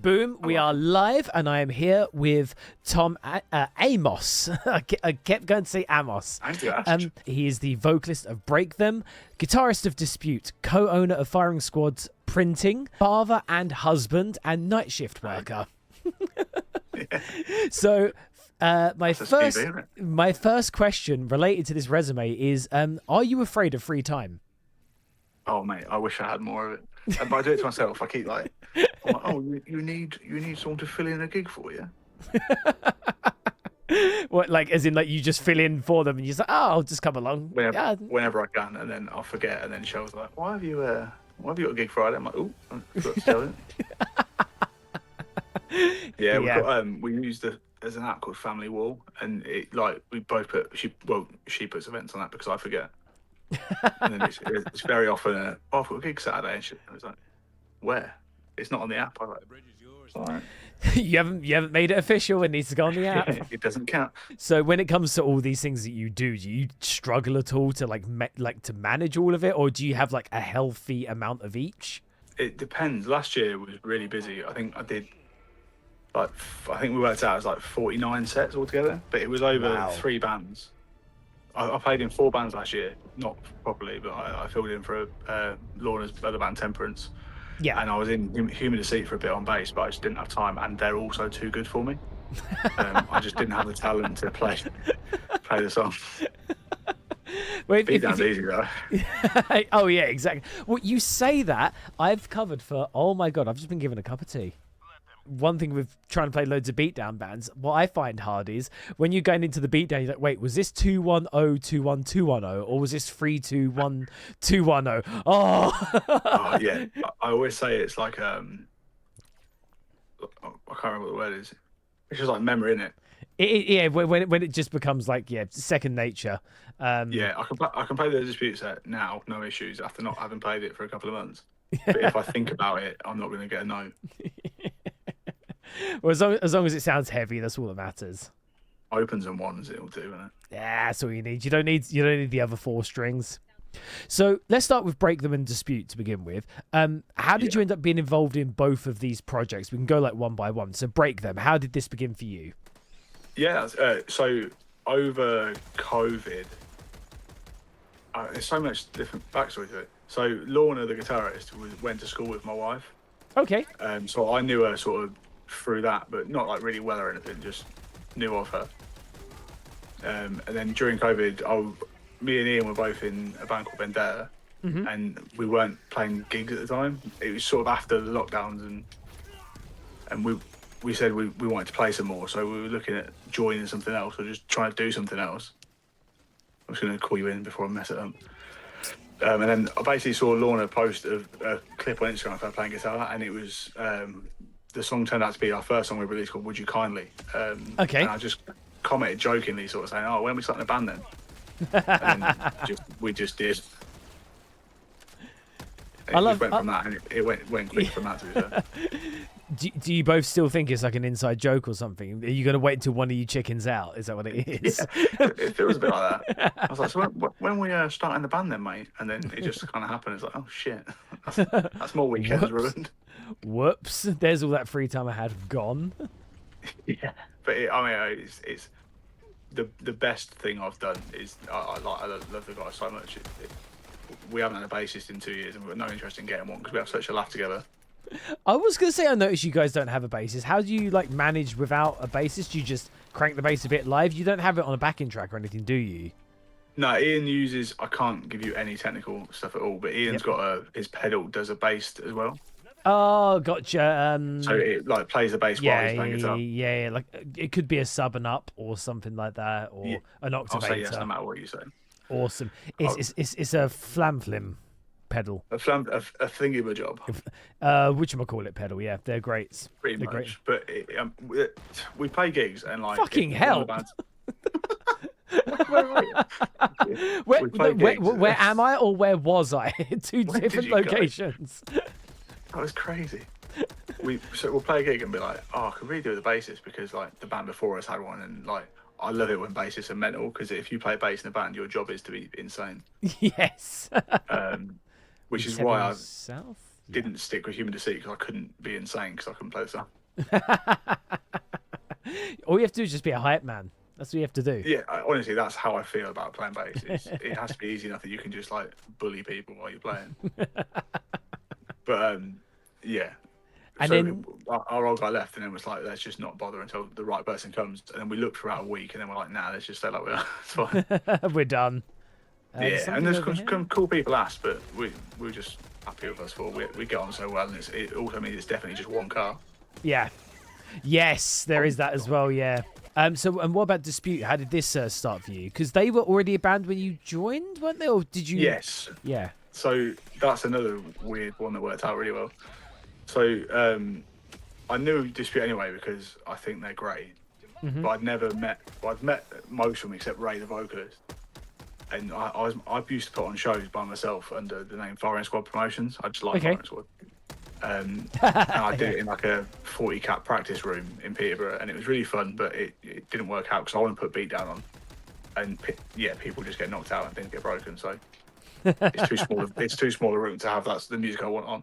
Boom, we are live, and I am here with Tom Amos. I kept going to say Amos. He is the vocalist of Break Them, guitarist of Dispute, co-owner of Firing Squad's Printing, father and husband, and night shift worker. So, my first question related to this resume is, are you afraid of free time? Oh mate, I wish I had more of it. But I do it to myself. I keep like, oh, you need someone to fill in a gig for you. What, like, as in, like, you just fill in for them and you're like, oh, I'll just come along. Whenever I can, and then I'll forget, and then Cheryl's like, why have you got a gig Friday? I'm like, oh, I forgot to tell you. Yeah, we used there's an app called Family Wall, and it like we both she puts events on that because I forget. And then it's very often I've got a gig Saturday, and I was like, where? It's not on the app. I was like, all right. you haven't made it official. It needs to go on the app. It doesn't count. So when it comes to all these things that you do you struggle at all to to manage all of it, or do you have like a healthy amount of each? It depends. Last year was really busy. I think we worked out it was like 49 sets altogether, but it was over 3 bands. I played in 4 bands last year, not properly, but I filled in for Lorna's other band, Temperance. Yeah. And I was in Humid Deceit for a bit on bass, but I just didn't have time, and they're also too good for me. I just didn't have the talent to play the song. Well, Beatdown's easy though. Oh yeah, exactly. Well, you say that, I've covered for, oh my god, I've just been given a cup of tea. One thing with trying to play loads of beatdown bands, what I find hard is when you're going into the beatdown, you're like, wait, was this 2-1-0-2-1-2-1-0, or was this 3-2-1-2-1-0? Oh yeah, I always say it's like I can't remember what the word is. It's just like memory, innit? Yeah, when it just becomes like second nature. Yeah, I can play the Dispute set now, no issues, after not having played it for a couple of months. But if I think about it, I'm not going to get a no. Well, as long as it sounds heavy, that's all that matters. Opens and ones, it'll do, isn't it? Yeah, that's all you need. You don't need the other 4 strings. So let's start with Break Them and Dispute to begin with. How did you end up being involved in both of these projects? We can go like one by one. So Break Them, how did this begin for you? Yeah, so over COVID, there's so much different backstory to it. So Lorna, the guitarist, went to school with my wife. Okay. So I knew her sort of through that, but not like really well or anything, just knew of her. And then during COVID, me and Ian were both in a band called Vendetta, and we weren't playing gigs at the time. It was sort of after the lockdowns, and we said we wanted to play some more, so we were looking at joining something else or just trying to do something else. I'm just going to call you in before I mess it up. And then I basically saw Lorna post a clip on Instagram of her playing guitar, and it was the song turned out to be our first song we released called Would You Kindly. Okay. And I just commented jokingly, sort of saying, oh, when are we starting a band then? And then we just did. Went from that, and it went quick from that, to be fair. Do you both still think it's like an inside joke or something? Are you going to wait until one of you chickens out? Is that what it is? Yeah, it feels a bit like that. I was like, so when we starting the band then, mate? And then it just kind of happened. It's like, oh shit, that's more weekends ruined. Whoops! There's all that free time I had gone. Yeah, but it's the best thing I've done is I love the guy so much. We haven't had a bassist in 2 years, and we've got no interest in getting one because we have such a laugh together. I was going to say, I noticed you guys don't have a bassist. How do you like manage without a bassist? You just crank the bass a bit live? You don't have it on a backing track or anything, do you? No, Ian uses, I can't give you any technical stuff at all, but Ian's got his pedal does a bass as well. Oh, gotcha. So it like plays the bass while he's playing guitar. Yeah, like it could be a sub and up or something like that, or an octavator. I'll say yes no matter what you say. Awesome. It's a flam pedal. A thingy-ma-job. Whatchamacallit pedal, yeah. They're great. Pretty much. But we play gigs and like... Fucking hell! Where am I or where was I? Two different locations. That was crazy. We'll play a gig and be like, oh, I could really do with a bassist because like the band before us had one, and like I love it when bassists are mental because if you play bass in a band, your job is to be insane. Yes. Which is why South. didn't stick with Human Deceit because I couldn't be insane because I couldn't play the song. All you have to do is just be a hype man. That's what you have to do. Yeah, honestly, that's how I feel about playing bass. It has to be easy enough that you can just like bully people while you're playing. But yeah. And so then our old guy left, and then was like, let's just not bother until the right person comes. And then we looked for about a week, and then we're like, nah, let's just stay like we are. It's fine. we're done. Yeah, and there's some cool people asked, but we're just happy with us four. We get on so well, and it also means it's definitely just one car. Yeah. Yes, there is that as well. Yeah. So, and what about Dispute? How did this start for you? Because they were already a band when you joined, weren't they? Or did you? Yes. Yeah. So that's another weird one that worked out really well. So I knew Dispute anyway because I think they're great, but I'd met most of them except Ray, the vocalist. And I used to put on shows by myself under the name Firing Squad Promotions. I just like Firing Squad. And I did it in like a 40 cap practice room in Peterborough, and it was really fun, but it didn't work out because I want to put beat down on, and people just get knocked out and things get broken. So it's too small. It's too small a room to have the music I want on.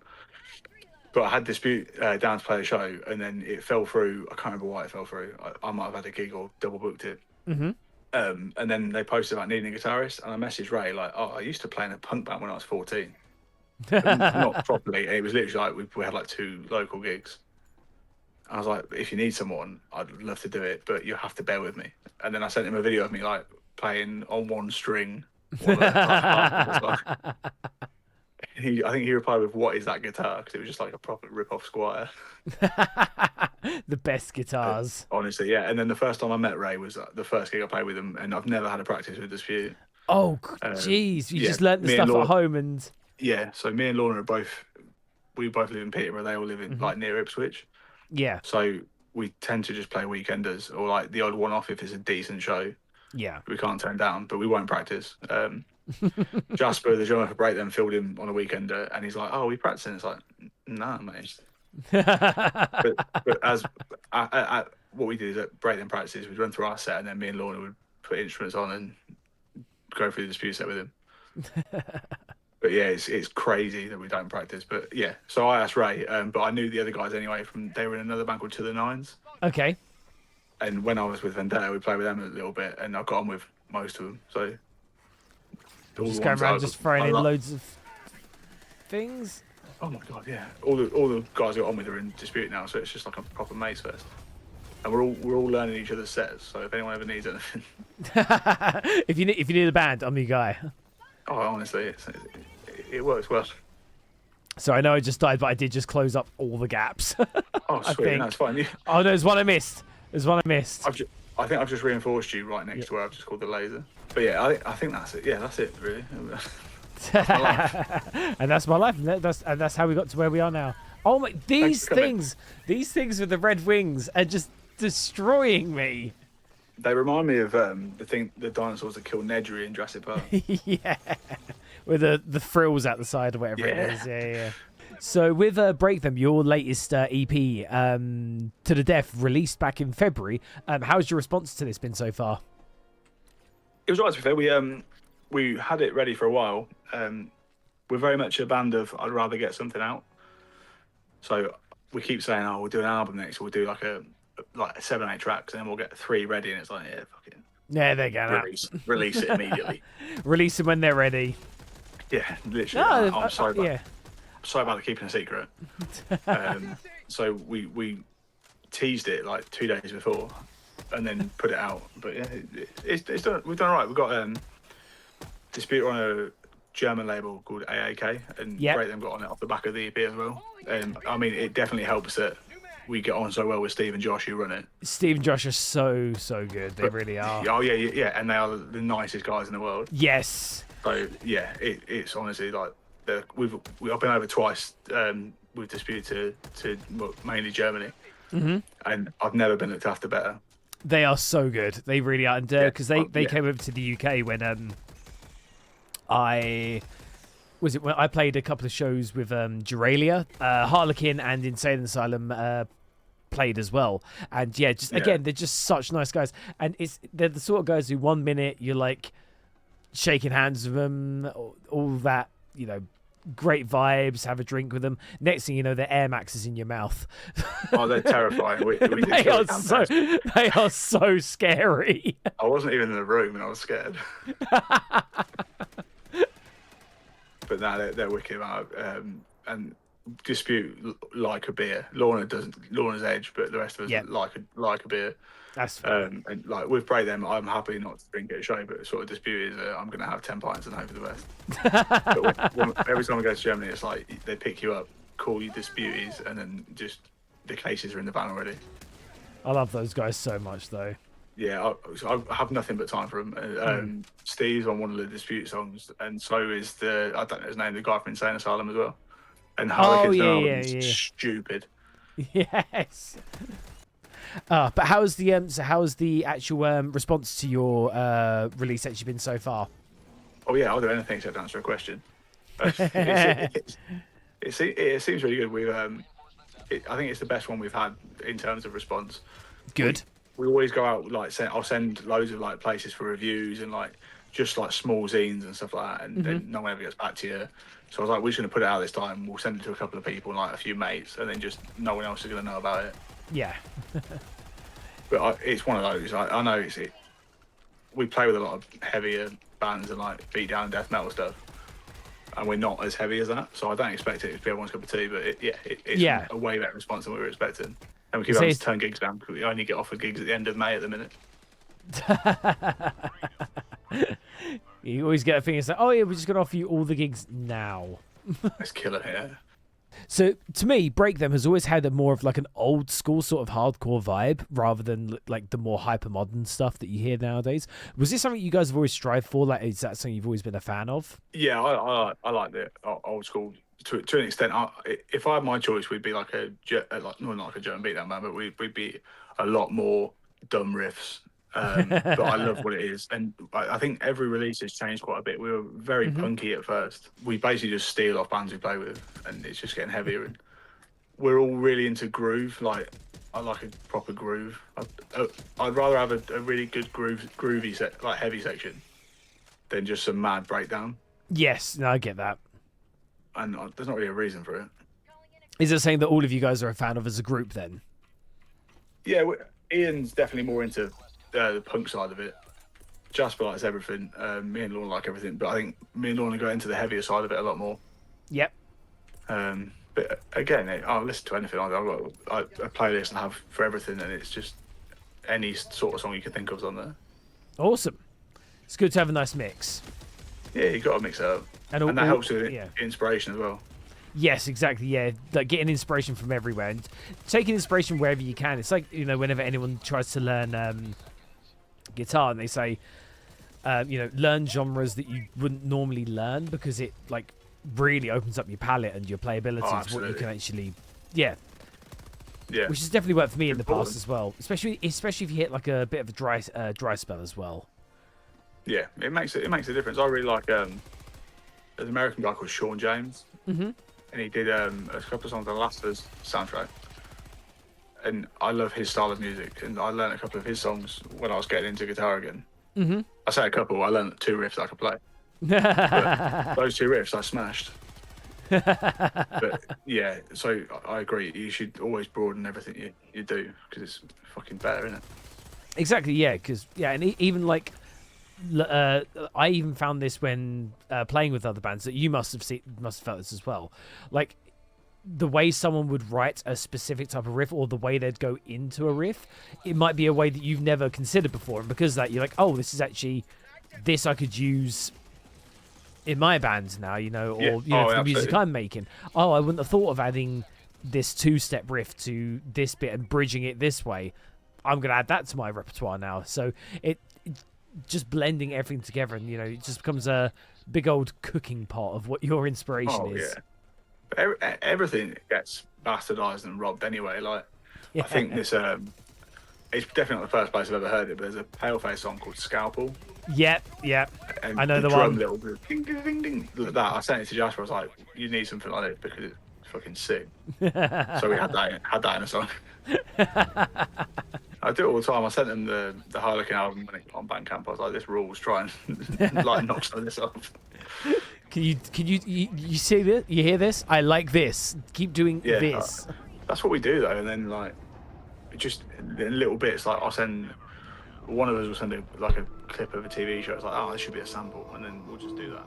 But I had Dispute down to play the show, and then it fell through. I can't remember why it fell through. I might have had a gig or double booked it. And then they posted about needing a guitarist, and I messaged Ray like, "Oh, I used to play in a punk band when I was 14." Not properly. It was literally like we had like 2 local gigs. I was like, if you need someone, I'd love to do it, but you have to bear with me. And then I sent him a video of me like playing on one string. I think he replied with, "What is that guitar?" Because it was just like a proper rip-off Squire. The best guitars. Honestly, yeah. And then the first time I met Ray was the first gig I played with him, and I've never had a practice with Dispute. Oh, jeez. You just learnt the stuff at home and... Yeah, so me and Lorna we both live in Peterborough. They all live in like near Ipswich. Yeah. So we tend to just play weekenders or like the odd one-off if it's a decent show. Yeah. We can't turn down, but we won't practice. Jasper, the drummer for Break Them, filled in on a weekender, and he's like, "Oh, we practicing?" It's like, "Nah, mate." but as what we did is at Break Them practices, we'd run through our set, and then me and Lorna would put instruments on and go through the Dispute set with him. But yeah, it's crazy that we don't practice. But yeah, so I asked Ray, but I knew the other guys anyway. They were in another band called To the Nines. Okay. And when I was with Vendetta, we played with them a little bit, and I got on with most of them. So just going around just throwing in loads of things. Oh my god, yeah! All the guys I got on with are in Dispute now, so it's just like a proper mates fest. And we're all learning each other's sets. So if anyone ever needs anything, if you need a band, I'm your guy. Oh, honestly, it works well. So I know I just died, but I did just close up all the gaps. Oh, sweet. No, it's fine. Oh, no, there's one I missed. I think I've just reinforced you right next to where I've just called the laser. But yeah, I think that's it. Yeah, that's it, really. That's my life. And that's my life. And that's how we got to where we are now. Oh, my. These things with the red wings are just destroying me. They remind me of the dinosaurs that killed Nedry in Jurassic Park. Yeah, with the frills at the side or whatever it is. Yeah. So with Break Them, your latest EP, To the Death, released back in February. How's your response to this been so far? It was right, to be fair. We had it ready for a while. We're very much a band of I'd rather get something out. So we keep saying, "Oh, we'll do an album next. We'll do like 7 or 8 tracks, and then we'll get 3 ready." And it's like, yeah, fuck it. Yeah, they're gonna release it immediately. Release them when they're ready. Yeah, literally. I'm sorry. I'm sorry about the keeping a secret. So we teased it like 2 days before, and then put it out. But yeah, it's done. We've done all right. We've got Dispute on a German label called AAK, and Break Them got on it off the back of the EP as well. I mean, it definitely helps that we get on so well with Steve and Josh who run it. Steve and Josh are so good. They really are. Oh yeah, and they are the nicest guys in the world. Yes. So yeah, it's honestly like we've been over twice with Dispute to mainly Germany, and I've never been looked after better. They are so good. They really are, and because they came over to the UK when I played a couple of shows with Duralia, Harlequin, and Insane Asylum played as well. And again, they're just such nice guys. And they're the sort of guys who 1 minute you're like shaking hands with them, all that, great vibes, have a drink with them. Next thing you know, the Air Max is in your mouth. Oh, they're terrifying. We did They kill are a campus. they are so scary. I wasn't even in the room and I was scared. But no, they're wicked. And dispute like a beer. Lorna's edge, but the rest of us Yep. like a beer. That's fair. And like with break them, I'm happy not to drink at a show, but sort of dispute is I'm going to have 10 pints and hope for the best. But every time I go to Germany, it's like they pick you up, call you disputes, and then just the cases are in the van already. I love those guys so much, though. Yeah, I have nothing but time for them. Steve's on one of the dispute songs, and so is I don't know his name, the guy from Insane Asylum as well. And Hurricanes yeah. stupid. Yes. But how's the actual response to your release actually been so far? Oh yeah, I'll do anything except answer a question. It seems really good. I think it's the best one we've had in terms of response. Good. We always go out I'll send loads of like places for reviews and like just like small zines and stuff like that, and then no one ever gets back to you. So I was like, we're just gonna put it out this time. We'll send it to a couple of people and like a few mates, and then just no one else is gonna know about it. Yeah. But it's one of those. I know we play with a lot of heavier bands and like beat down death metal stuff, and we're not as heavy as that. So I don't expect it to be everyone's cup of tea. But it's a way better response than we were expecting. And we keep having to turn gigs down because we only get offered gigs at the end of May at the minute. You always get a thing. It's like, oh yeah, we're just gonna offer you all the gigs now. Let's kill it here. So to me, Break Them has always had a more of like an old school sort of hardcore vibe rather than like the more hyper modern stuff that you hear nowadays. Was this something you guys have always strived for? Like, is that something you've always been a fan of? Yeah, I like the old school to an extent. If I had my choice, we'd be like not like a German beatdown band, but we'd be a lot more dumb riffs. But I love what it is, and I think every release has changed quite a bit. We were very punky at first. We basically just steal off bands we play with, and it's just getting heavier. And we're all really into groove. Like I like a proper groove. I'd rather have a really good groovy like heavy section than just some mad breakdown. Yes, no, I get that. And there's not really a reason for it. Is it saying that all of you guys are a fan of as a group then? Yeah, Ian's definitely more into the punk side of it. Jasper likes everything. Me and Lorna like everything, but I think me and Lorna go into the heavier side of it a lot more. Yep. But again, I'll listen to anything. I've got a playlist I have for everything, and it's just any sort of song you can think of's on there. Awesome. It's good to have a nice mix. Yeah, you got to mix it up, and that helps with inspiration as well. Yes, exactly. Yeah, like getting inspiration from everywhere and taking inspiration wherever you can. It's like, you know, whenever anyone tries to learn guitar and they say, learn genres that you wouldn't normally learn because it like really opens up your palette and your playability to what you can actually, yeah, which has definitely worked for me in the past as well. Especially if you hit like a bit of a dry spell as well. Yeah, it makes a difference. I really like there's an American guy called Sean James. And he did a couple of songs on the Last of Us soundtrack. And I love his style of music. And I learned a couple of his songs when I was getting into guitar again. I say a couple, I learned 2 riffs I could play. But those 2 riffs I smashed. But yeah, so I agree. You should always broaden everything you do because it's fucking better, isn't it? Exactly, yeah. Because, and even like... I even found this when playing with other bands that you must have felt this as well. Like the way someone would write a specific type of riff or the way they'd go into a riff, it might be a way that you've never considered before, and because of that you're like, oh, this I could use in my band now, or for the music I'm making. Oh, I wouldn't have thought of adding this 2-step riff to this bit and bridging it this way. I'm gonna add that to my repertoire now. So it just blending everything together, and it just becomes a big old cooking pot of what your inspiration is. But everything gets bastardized and robbed anyway. Like I think this it's definitely not the first place I've ever heard it, but there's a Paleface song called Scalpel. Yep. And I know the drum one. Little ding ding ding ding. That I sent it to Jasper. I was like, you need something like this because it's fucking sick. So we had that in a song. I do it all the time. I sent them the Harlequin album when it on Bandcamp. I was like, this rules. Try and like knock some of this off. you see this? You hear this? I like this. Keep doing Yeah, this. that's what we do though. And then like, just in little bits. Like I'll send one of us will send like a clip of a TV show. It's like, oh, this should be a sample, and then we'll just do that.